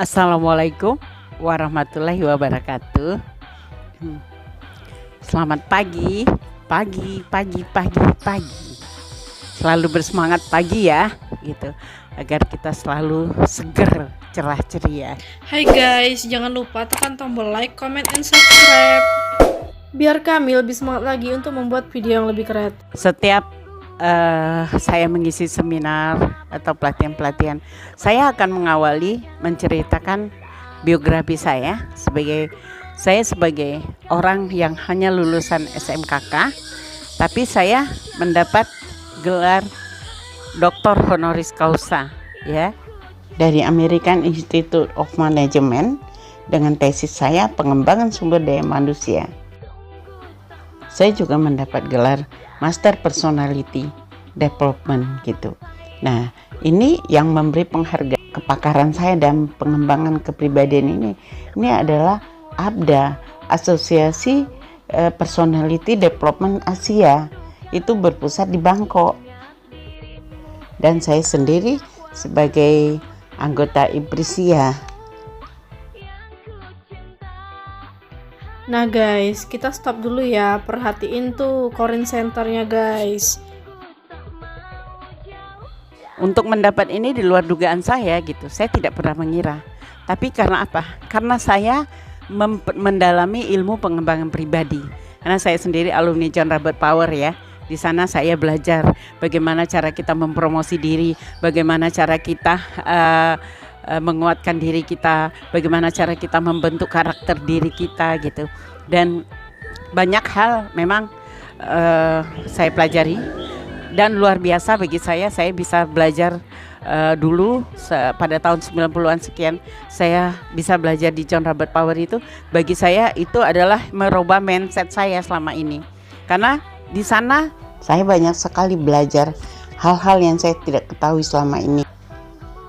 Assalamualaikum warahmatullahi wabarakatuh. Selamat pagi, pagi. Selalu bersemangat pagi ya, gitu. Agar kita selalu seger, cerah ceria. Hai guys, jangan lupa tekan tombol like, comment, and subscribe biar kami lebih semangat lagi untuk membuat video yang lebih keren. Setiap saya mengisi seminar atau pelatihan-pelatihan, saya akan mengawali menceritakan biografi saya sebagai orang yang hanya lulusan SMKK, tapi saya mendapat gelar Dr. Honoris Causa ya dari American Institute of Management dengan tesis saya pengembangan sumber daya manusia. Saya juga mendapat gelar Master Personality Development gitu. Nah, ini yang memberi penghargaan kepakaran saya dan pengembangan kepribadian ini adalah APDA, Asosiasi Personality Development Asia. Itu berpusat di Bangkok. Dan saya sendiri sebagai anggota IPRISIA. Nah guys, kita stop dulu ya, perhatiin tuh Corin Centernya guys. Untuk mendapat ini di luar dugaan saya gitu. Saya tidak pernah mengira. Tapi karena apa? Karena saya mendalami ilmu pengembangan pribadi. Karena saya sendiri alumni John Robert Power ya. Di sana saya belajar bagaimana cara kita mempromosi diri, bagaimana cara kita menguatkan diri kita, bagaimana cara kita membentuk karakter diri kita gitu. Dan banyak hal memang saya pelajari dan luar biasa bagi saya bisa belajar dulu pada tahun 90-an sekian saya bisa belajar di John Robert Power. Itu bagi saya itu adalah merubah mindset saya selama ini, karena di sana saya banyak sekali belajar hal-hal yang saya tidak ketahui selama ini,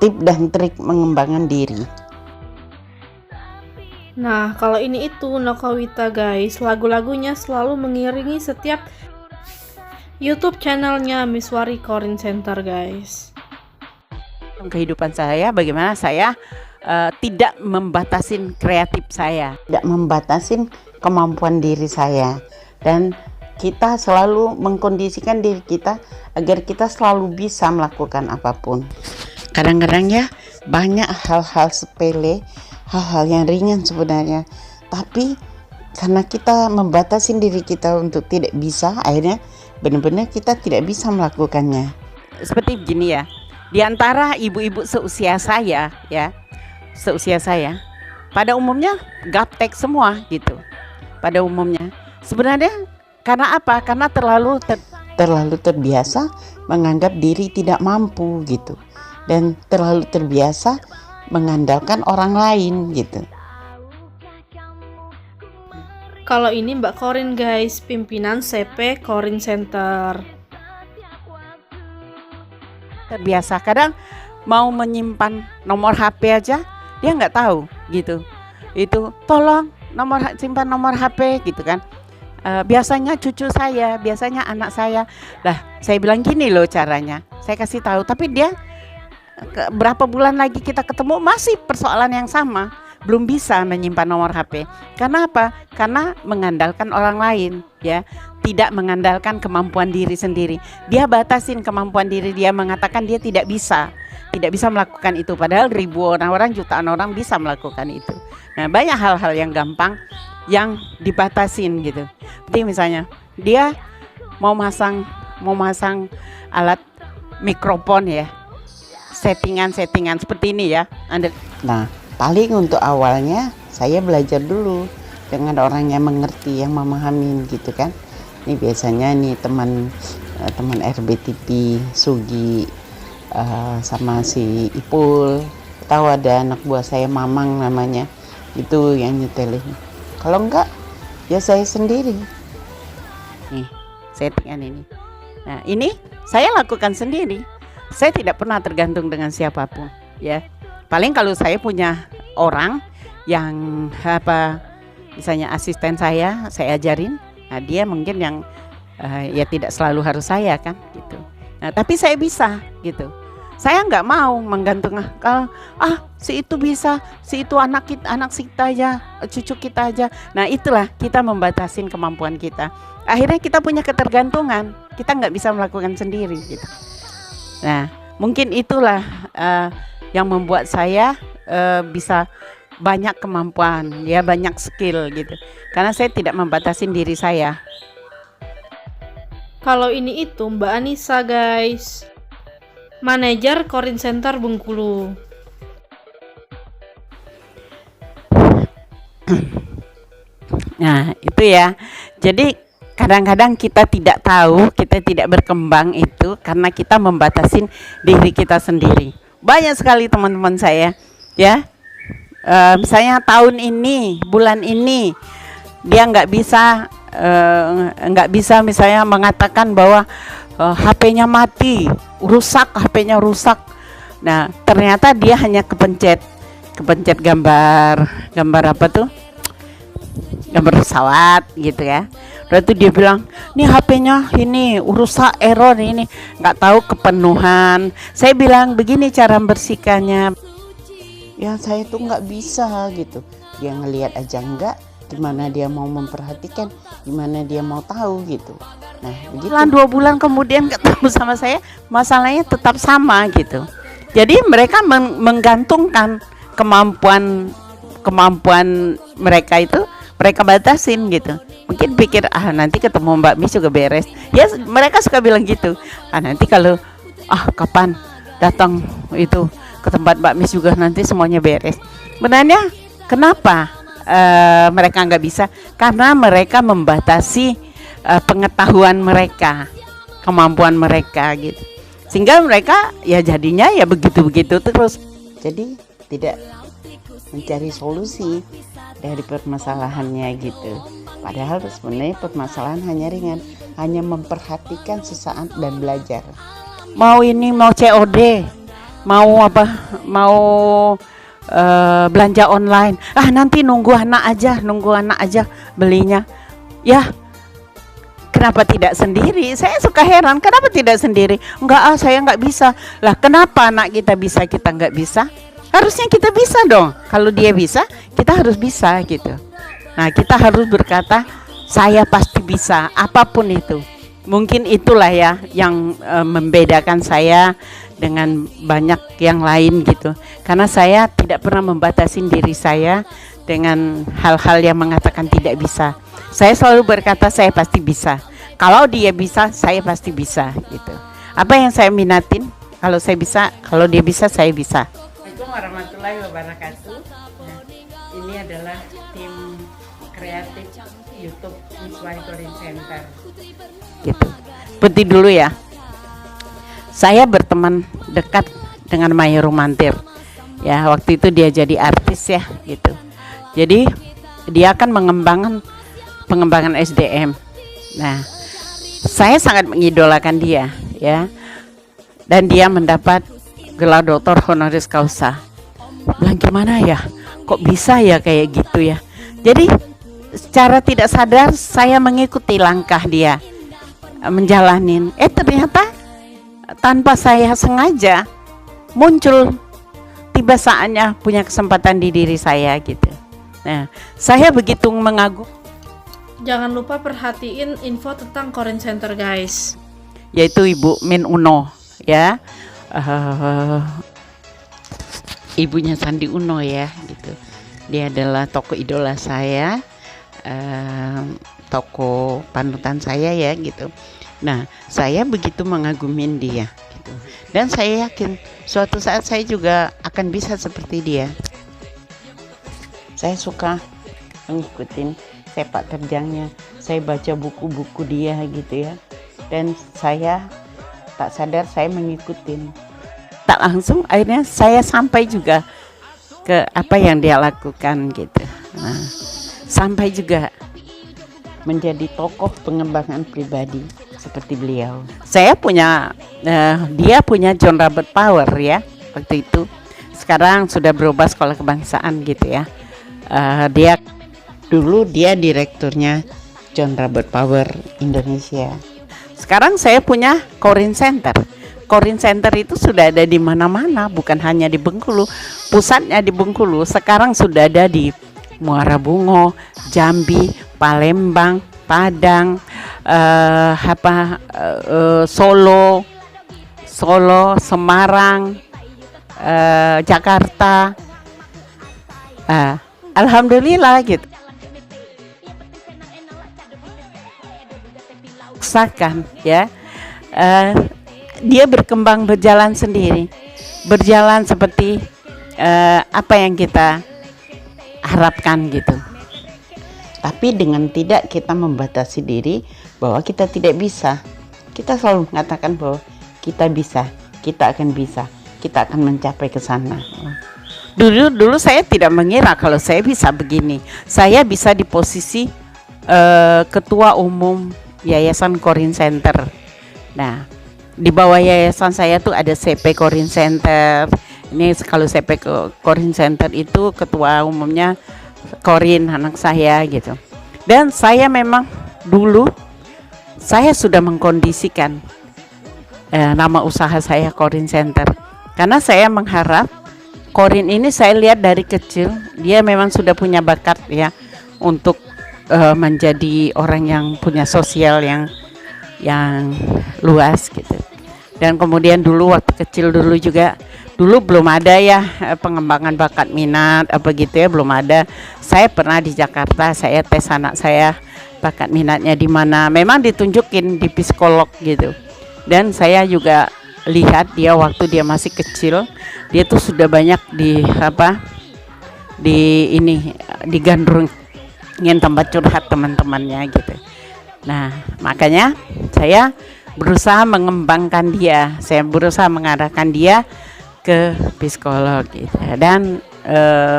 tip dan trik mengembangkan diri. Nah, kalau ini itu Nokawita guys, lagu-lagunya selalu mengiringi setiap YouTube channelnya Miswari Corin Center guys. Kehidupan saya, bagaimana saya tidak membatasin kreatif saya, tidak membatasin kemampuan diri saya, dan kita selalu mengkondisikan diri kita agar kita selalu bisa melakukan apapun. Kadang-kadang ya banyak hal-hal sepele, hal-hal yang ringan sebenarnya, tapi karena kita membatasin diri kita untuk tidak bisa, akhirnya benar-benar kita tidak bisa melakukannya. Seperti begini ya, di antara ibu-ibu seusia saya ya, pada umumnya gaptek semua gitu. Pada umumnya sebenarnya karena apa? Karena terlalu terbiasa menganggap diri tidak mampu gitu, dan terlalu terbiasa mengandalkan orang lain gitu. Kalau ini Mbak Corin guys, pimpinan CP Corin Center. Terbiasa, kadang mau menyimpan nomor HP aja dia nggak tahu gitu. Itu tolong simpan nomor HP gitu kan. Biasanya cucu saya, biasanya anak saya. Lah, saya bilang gini loh caranya. Saya kasih tahu, tapi dia berapa bulan lagi kita ketemu masih persoalan yang sama. Belum bisa menyimpan nomor HP. Karena apa? Karena mengandalkan orang lain ya. Tidak mengandalkan kemampuan diri sendiri. Dia batasin kemampuan diri, dia mengatakan dia tidak bisa melakukan itu, padahal ribuan orang, jutaan orang bisa melakukan itu. Nah, banyak hal-hal yang gampang yang dibatasin gitu. Seperti misalnya dia mau masang alat mikrofon ya, settingan seperti ini ya. Nah, paling untuk awalnya saya belajar dulu dengan orang yang mengerti, yang memahami gitu kan. Ini biasanya nih teman RBTP Sugi sama si Ipul, tahu ada anak buah saya Mamang namanya, itu yang nyetelin. Kalau enggak ya saya sendiri nih settingan ini. Nah, ini saya lakukan sendiri, saya tidak pernah tergantung dengan siapapun ya. Paling kalau saya punya orang yang misalnya asisten saya ajarin, nah dia mungkin yang ya tidak selalu harus saya kan gitu. Nah, tapi saya bisa gitu. Saya nggak mau menggantungkan, si itu bisa, si itu anak kita aja, cucu kita aja. Nah itulah kita membatasin kemampuan kita. Akhirnya kita punya ketergantungan, kita nggak bisa melakukan sendiri gitu. Nah mungkin itulah yang membuat saya bisa banyak kemampuan, ya banyak skill gitu. Karena saya tidak membatasin diri saya. Kalau ini itu Mbak Anissa guys, manajer Korin Center Bengkulu. Nah itu ya. Jadi kadang-kadang kita tidak tahu, kita tidak berkembang itu karena kita membatasin diri kita sendiri. Banyak sekali teman-teman saya ya, misalnya tahun ini, bulan ini dia nggak bisa misalnya mengatakan bahwa HP-nya mati, HP-nya rusak. Nah ternyata dia hanya kepencet gambar apa tuh, gambar pesawat gitu ya. Lalu itu dia bilang, nih HP-nya ini rusak, error ini, nggak tahu kepenuhan. Saya bilang begini cara membersihkannya, ya saya tuh nggak bisa gitu. Dia ngelihat aja enggak, gimana dia mau memperhatikan, gimana dia mau tahu gitu. Nah begitu. 2 bulan kemudian ketemu sama saya, masalahnya tetap sama gitu. Jadi mereka menggantungkan kemampuan mereka itu, mereka batasin gitu. Mungkin pikir nanti ketemu Mbak Miss juga beres. Ya mereka suka bilang gitu. Nanti kalau kapan datang itu ke tempat Mbak Miss juga nanti semuanya beres. Benarnya kenapa mereka nggak bisa? Karena mereka membatasi pengetahuan mereka, kemampuan mereka gitu. Sehingga mereka ya jadinya ya begitu-begitu terus. Jadi tidak mencari solusi dari permasalahannya gitu. Padahal sebenarnya permasalahan hanya ringan, hanya memperhatikan sesaat dan belajar. Mau COD, mau belanja online, nanti nunggu anak aja belinya. Ya kenapa tidak sendiri? Saya suka heran, kenapa tidak sendiri? Enggak, saya nggak bisa. Lah kenapa anak kita bisa, kita nggak bisa? Harusnya kita bisa dong. Kalau dia bisa, kita harus bisa gitu. Nah kita harus berkata, saya pasti bisa, apapun itu. Mungkin itulah ya yang membedakan saya dengan banyak yang lain gitu. Karena saya tidak pernah membatasin diri saya dengan hal-hal yang mengatakan tidak bisa. Saya selalu berkata saya pasti bisa. Kalau dia bisa, saya pasti bisa gitu. Apa yang saya minatin, kalau saya bisa, kalau dia bisa, saya bisa. Assalamualaikum warahmatullahi wabarakatuh. Nah, ini adalah tim kreatif YouTube Miswari Korin Center. Gitu. Berhenti dulu ya. Saya berteman dekat dengan Maya Rumantir. Ya, waktu itu dia jadi artis ya, gitu. Jadi dia akan pengembangan SDM. Nah, saya sangat mengidolakan dia, ya. Dan dia mendapat gelar doktor honoris causa. Bilang gimana ya? Kok bisa ya kayak gitu ya? Jadi secara tidak sadar saya mengikuti langkah dia menjalanin. Ternyata tanpa saya sengaja muncul tiba saatnya punya kesempatan di diri saya gitu. Nah, saya begitu mengagum. Jangan lupa perhatiin info tentang Korin Center guys. Yaitu Ibu Min Uno ya. Ibunya Sandi Uno ya gitu. Dia adalah tokoh idola saya, tokoh panutan saya ya gitu. Nah, saya begitu mengagumin dia gitu. Dan saya yakin suatu saat saya juga akan bisa seperti dia. Saya suka mengikutin sepak terjangnya, saya baca buku-buku dia gitu ya. Dan saya tak sadar saya mengikutin. Tak langsung akhirnya saya sampai juga ke apa yang dia lakukan gitu. Nah, sampai juga menjadi tokoh pengembangan pribadi seperti beliau. Saya punya dia punya John Robert Power ya waktu itu. Sekarang sudah berubah sekolah kebangsaan gitu ya. Dulu dia direkturnya John Robert Power Indonesia. Sekarang saya punya Korin Center. Korin Center itu sudah ada di mana-mana, bukan hanya di Bengkulu. Pusatnya di Bengkulu, sekarang sudah ada di Muara Bungo, Jambi, Palembang, Padang, Solo, Semarang, Jakarta. Alhamdulillah gitu. Sakan ya, dia berkembang berjalan sendiri, berjalan seperti apa yang kita harapkan gitu. Tapi dengan tidak kita membatasi diri bahwa kita tidak bisa. Kita selalu mengatakan bahwa kita bisa, kita akan bisa, kita akan mencapai ke sana. Dulu saya tidak mengira kalau saya bisa begini. Saya bisa di posisi ketua umum Yayasan Korin Center. Nah, di bawah yayasan saya tuh ada CP Korin Center. Ini kalau CP Korin Center itu ketua umumnya Korin, anak saya gitu. Dan saya memang dulu saya sudah mengkondisikan nama usaha saya Korin Center, karena saya mengharap Korin ini, saya lihat dari kecil dia memang sudah punya bakat ya untuk menjadi orang yang punya sosial yang luas gitu. Dan kemudian dulu waktu kecil dulu belum ada ya pengembangan bakat minat apa gitu ya, belum ada. Saya pernah di Jakarta, saya tes anak saya bakat minatnya di mana, memang ditunjukin di psikolog gitu. Dan saya juga lihat dia waktu dia masih kecil, dia tuh sudah banyak digandrungin tempat curhat teman-temannya gitu. Nah, makanya saya berusaha mengembangkan dia, saya berusaha mengarahkan dia ke psikolog gitu. Dan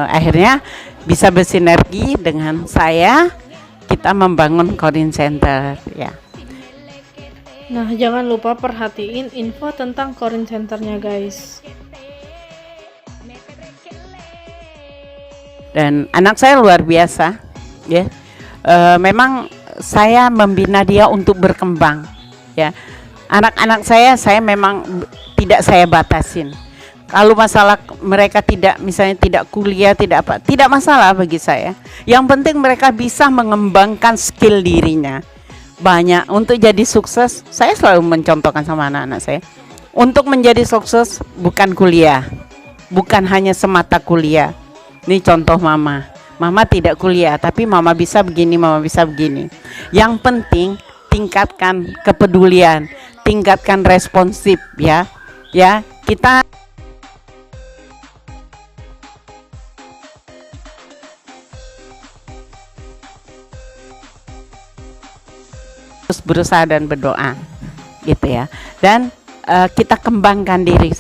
akhirnya bisa bersinergi dengan saya, kita membangun Korin Center ya. Nah, jangan lupa perhatiin info tentang Korin Centernya guys. Dan anak saya luar biasa ya. Memang saya membina dia untuk berkembang ya. Anak-anak saya memang tidak saya batasin. Kalau masalah mereka misalnya tidak kuliah, tidak masalah bagi saya. Yang penting mereka bisa mengembangkan skill dirinya. Banyak untuk jadi sukses. Saya selalu mencontohkan sama anak-anak saya, untuk menjadi sukses bukan kuliah, bukan hanya semata kuliah. Ini contoh mama tidak kuliah tapi mama bisa begini, mama bisa begini. Yang penting tingkatkan kepedulian, tingkatkan responsif ya kita terus berusaha dan berdoa gitu ya. Dan kita kembangkan diri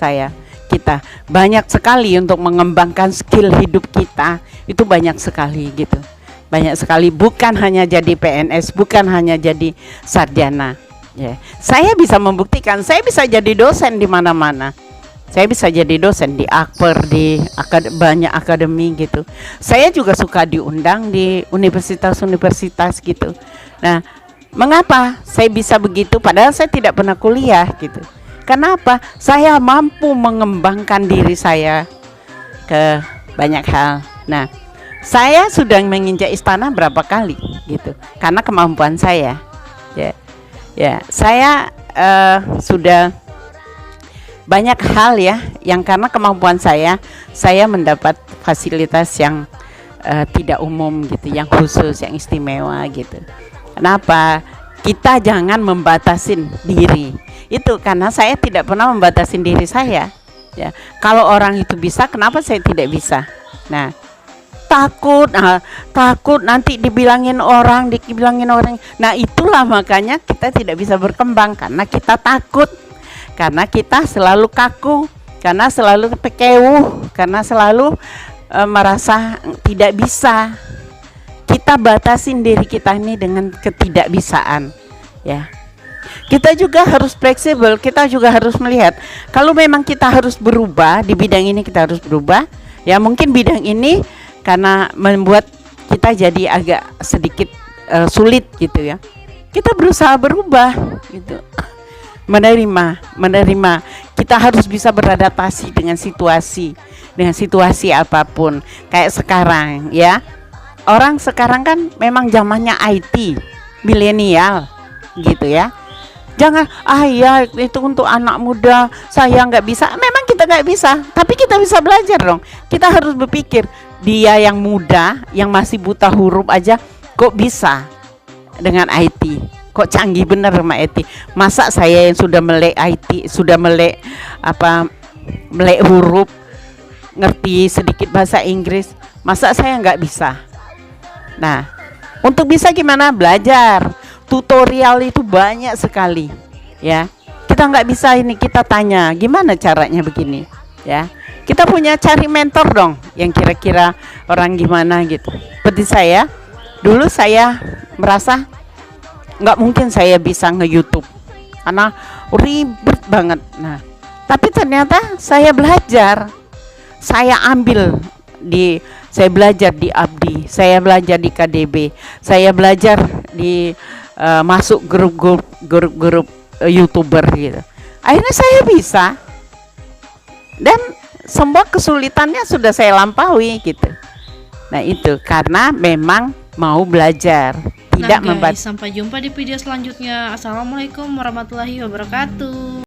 kita banyak sekali untuk mengembangkan skill hidup kita, itu banyak sekali gitu, banyak sekali, bukan hanya jadi PNS, bukan hanya jadi sarjana ya. Saya bisa membuktikan, saya bisa jadi dosen di mana-mana, saya bisa jadi dosen di Akper, di banyak akademi gitu. Saya juga suka diundang di universitas-universitas gitu. Nah, mengapa saya bisa begitu padahal saya tidak pernah kuliah gitu? Kenapa? Saya mampu mengembangkan diri saya ke banyak hal. Nah, saya sudah menginjak istana berapa kali gitu, karena kemampuan saya. Ya, saya sudah banyak hal ya, yang karena kemampuan saya mendapat fasilitas yang tidak umum gitu, yang khusus, yang istimewa gitu. Kenapa? Kita jangan membatasin diri. Itu karena saya tidak pernah membatasin diri saya ya. Kalau orang itu bisa, kenapa saya tidak bisa? Nah, takut nanti dibilangin orang. Nah, itulah makanya kita tidak bisa berkembang, karena kita takut, karena kita selalu kaku, karena selalu pekewuh, karena selalu merasa tidak bisa. Kita batasin diri kita ini dengan ketidakbisaan ya. Kita juga harus fleksibel, kita juga harus melihat kalau memang kita harus berubah di bidang ini, kita harus berubah ya. Mungkin bidang ini karena membuat kita jadi agak sedikit sulit gitu ya, kita berusaha berubah gitu. menerima. Kita harus bisa beradaptasi dengan situasi apapun. Kayak sekarang ya, orang sekarang kan memang zamannya IT, milenial gitu ya. Jangan ya itu untuk anak muda, saya nggak bisa. Memang kita nggak bisa, tapi kita bisa belajar dong. Kita harus berpikir, dia yang muda, yang masih buta huruf aja kok bisa dengan IT, kok canggih bener sama IT. Masa saya yang sudah melek IT, sudah melek huruf, ngerti sedikit bahasa Inggris, masa saya nggak bisa? Nah, untuk bisa gimana? Belajar. Tutorial itu banyak sekali ya. Kita nggak bisa ini, kita tanya gimana caranya begini ya. Kita punya cari mentor dong, yang kira-kira orang gimana gitu. Seperti saya dulu, saya merasa nggak mungkin saya bisa nge-YouTube karena ribet banget. Nah, tapi ternyata saya belajar, saya belajar di Abdi, saya belajar di KDB, saya belajar di masuk grup YouTuber gitu. Akhirnya saya bisa, dan semua kesulitannya sudah saya lampaui gitu. Nah itu karena memang mau belajar, tidak Nah guys, sampai jumpa di video selanjutnya. Assalamualaikum warahmatullahi wabarakatuh.